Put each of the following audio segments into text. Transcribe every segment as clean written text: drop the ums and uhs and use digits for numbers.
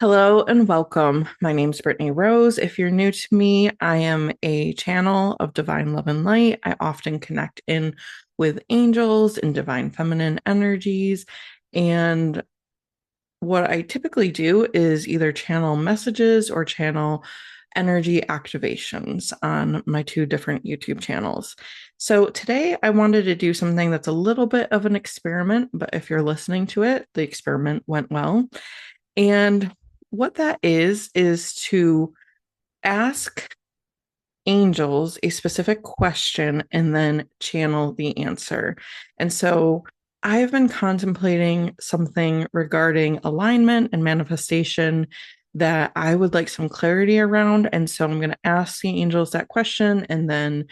Hello and welcome. My name's Brittany Rose. If you're new to me, I am a channel of divine love and light. I often connect in with angels and divine feminine energies. And what I typically do is either channel messages or channel energy activations on my two different YouTube channels. So today I wanted to do something that's a little bit of an experiment, but if you're listening to it, the experiment went well. And what that is to ask angels a specific question and then channel the answer. And so I have been contemplating something regarding alignment and manifestation that I would like some clarity around. And so I'm going to ask the angels that question and then,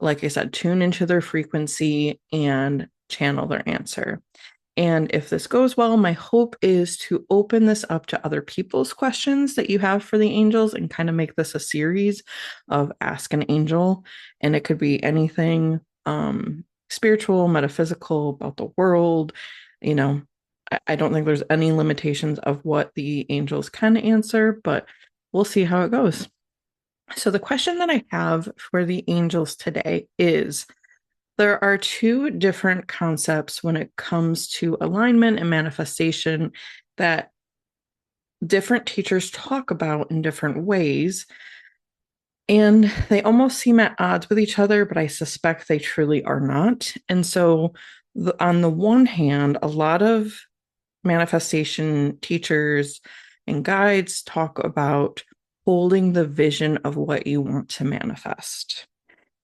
like I said, tune into their frequency and channel their answer. And if this goes well, my hope is to open this up to other people's questions that you have for the angels and kind of make this a series of Ask an Angel. And it could be anything spiritual, metaphysical, about the world. You know, I don't think there's any limitations of what the angels can answer, but we'll see how it goes. So, the question that I have for the angels today is there are two different concepts when it comes to alignment and manifestation that different teachers talk about in different ways. And they almost seem at odds with each other, but I suspect they truly are not. And so, on the one hand, a lot of manifestation teachers and guides talk about holding the vision of what you want to manifest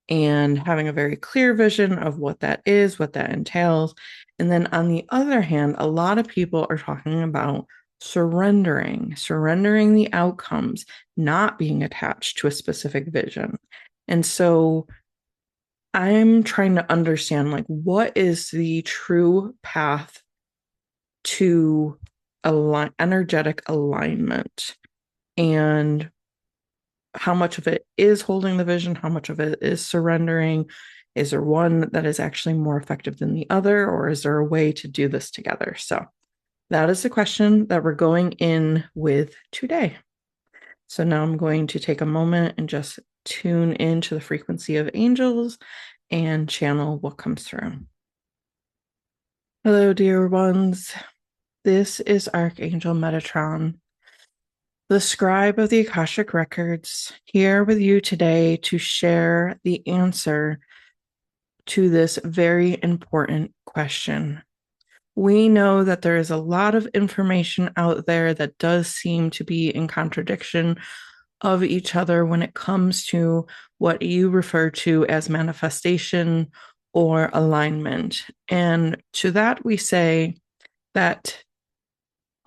and having a very clear vision of what that is, what that entails. And then on the other hand, a lot of people are talking about surrendering the outcomes, not being attached to a specific vision. And so I'm trying to understand like what is the true path to energetic alignment, and how much of it is holding the vision, how much of it is surrendering. Is there one that is actually more effective than the other, or is there a way to do this together? So that is the question that we're going in with today. So now I'm going to take a moment and just tune into the frequency of angels and channel what comes through. Hello, dear ones. This is Archangel Metatron, the scribe of the Akashic Records, here with you today to share the answer to this very important question. We know that there is a lot of information out there that does seem to be in contradiction of each other when it comes to what you refer to as manifestation or alignment. And to that, we say that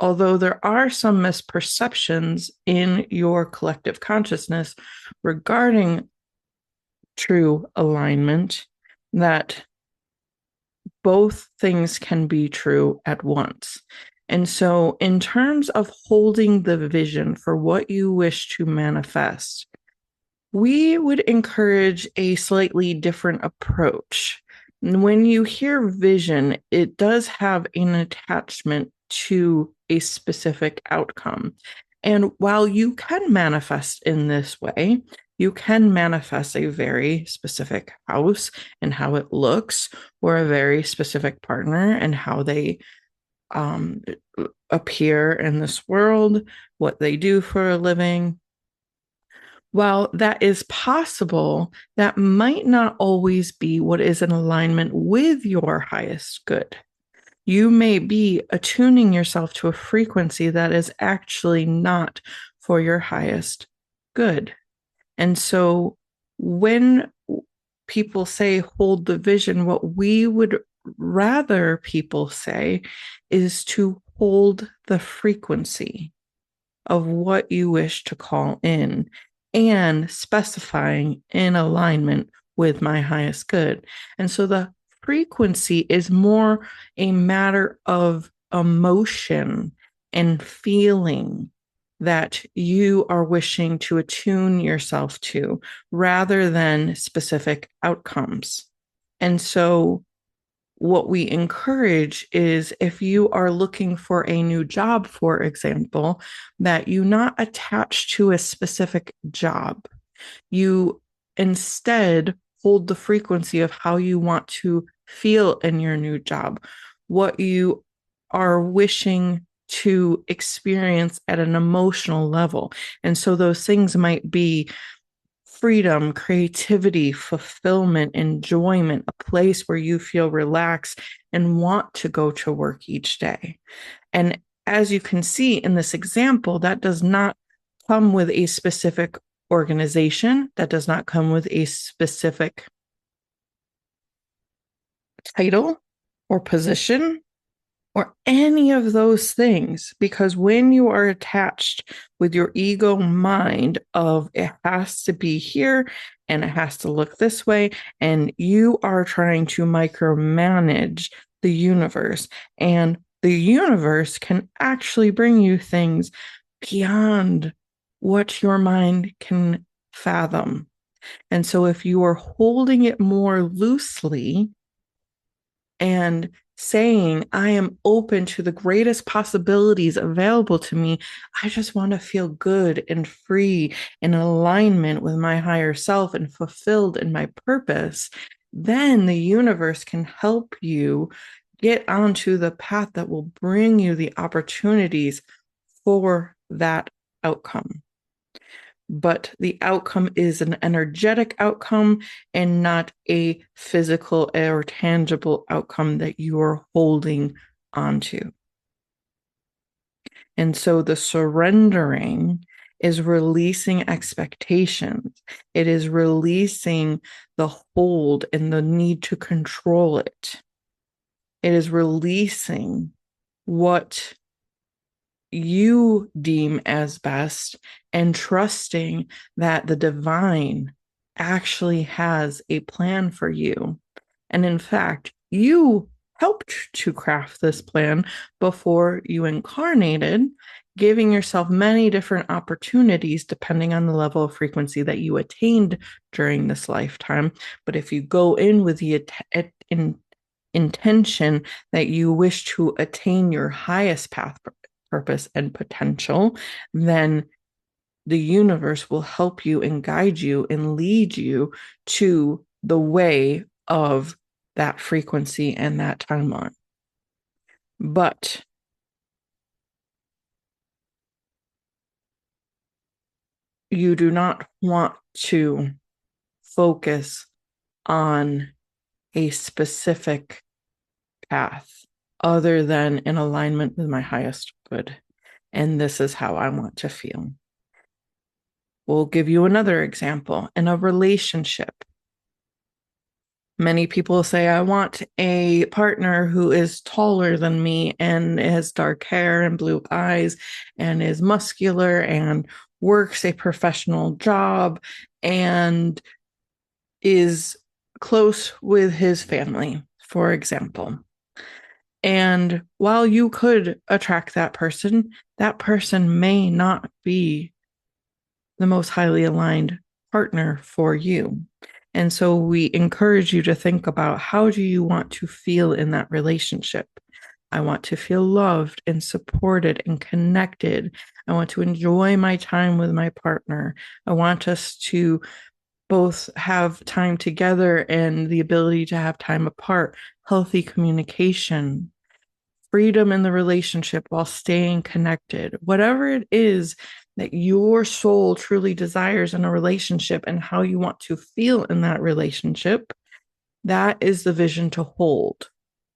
although there are some misperceptions in your collective consciousness regarding true alignment, that both things can be true at once. And so, in terms of holding the vision for what you wish to manifest, we would encourage a slightly different approach. When you hear vision, it does have an attachment to a specific outcome. And while you can manifest in this way, you can manifest a very specific house and how it looks, or a very specific partner and how they um, appear in this world, what they do for a living. While that is possible, that might not always be what is in alignment with your highest good. You may be attuning yourself to a frequency that is actually not for your highest good. And so when people say hold the vision, what we would rather people say is to hold the frequency of what you wish to call in and specifying in alignment with my highest good. And so the frequency is more a matter of emotion and feeling that you are wishing to attune yourself to rather than specific outcomes. And so what we encourage is, if you are looking for a new job, for example, that you not attach to a specific job. You instead hold the frequency of how you want to feel in your new job, what you are wishing to experience at an emotional level. And so those things might be freedom, creativity, fulfillment, enjoyment, a place where you feel relaxed and want to go to work each day. And as you can see in this example, that does not come with a specific organization, that does not come with a specific title or position or any of those things, because when you are attached with your ego mind of it has to be here and it has to look this way, and you are trying to micromanage the universe, and the universe can actually bring you things beyond what your mind can fathom. And so if you are holding it more loosely and saying, I am open to the greatest possibilities available to me, I just want to feel good and free, in alignment with my higher self and fulfilled in my purpose, then the universe can help you get onto the path that will bring you the opportunities for that outcome. But the outcome is an energetic outcome and not a physical or tangible outcome that you are holding onto. And so the surrendering is releasing expectations. It is releasing the hold and the need to control it. It is releasing what you deem as best and trusting that the divine actually has a plan for you. And in fact, you helped to craft this plan before you incarnated, giving yourself many different opportunities depending on the level of frequency that you attained during this lifetime. But if you go in with the intention that you wish to attain your highest path, purpose, and potential, then the universe will help you and guide you and lead you to the way of that frequency and that timeline. But you do not want to focus on a specific path other than in alignment with my highest good. And this is how I want to feel. We'll give you another example. In a relationship, many people say, I want a partner who is taller than me and has dark hair and blue eyes and is muscular and works a professional job and is close with his family, for example. And while you could attract that person may not be the most highly aligned partner for you. And so we encourage you to think about, how do you want to feel in that relationship? I want to feel loved and supported and connected. I want to enjoy my time with my partner. I want us to both have time together and the ability to have time apart, healthy communication, freedom in the relationship while staying connected. Whatever it is that your soul truly desires in a relationship and how you want to feel in that relationship, that is the vision to hold.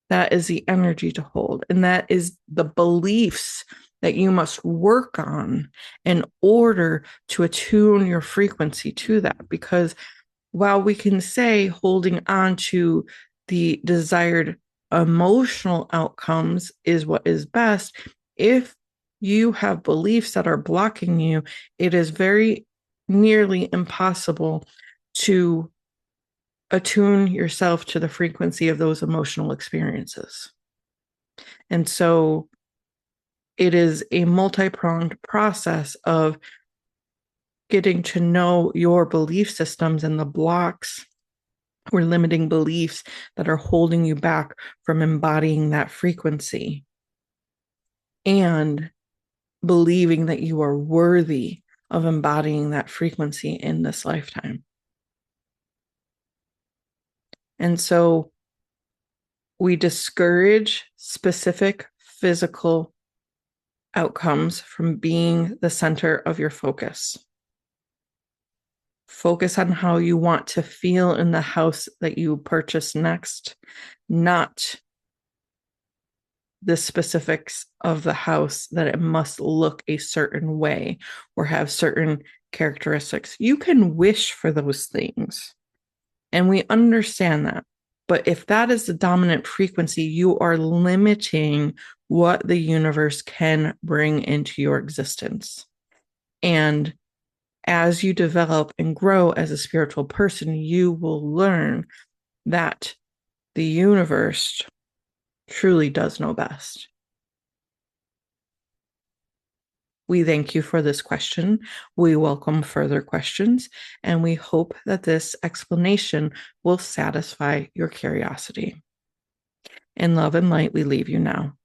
That is the energy to hold. And that is the beliefs that you must work on in order to attune your frequency to that. Because while we can say holding on to the desired emotional outcomes is what is best, if you have beliefs that are blocking you, it is very nearly impossible to attune yourself to the frequency of those emotional experiences. And so it is a multi-pronged process of getting to know your belief systems and the blocks or limiting beliefs that are holding you back from embodying that frequency and believing that you are worthy of embodying that frequency in this lifetime. And so we discourage specific physical outcomes from being the center of your focus. Focus on how you want to feel in the house that you purchase next, not the specifics of the house, that it must look a certain way or have certain characteristics. You can wish for those things, and we understand that. But if that is the dominant frequency, you are limiting what the universe can bring into your existence. And as you develop and grow as a spiritual person, you will learn that the universe truly does know best. We thank you for this question. We welcome further questions, and we hope that this explanation will satisfy your curiosity. In love and light, we leave you now.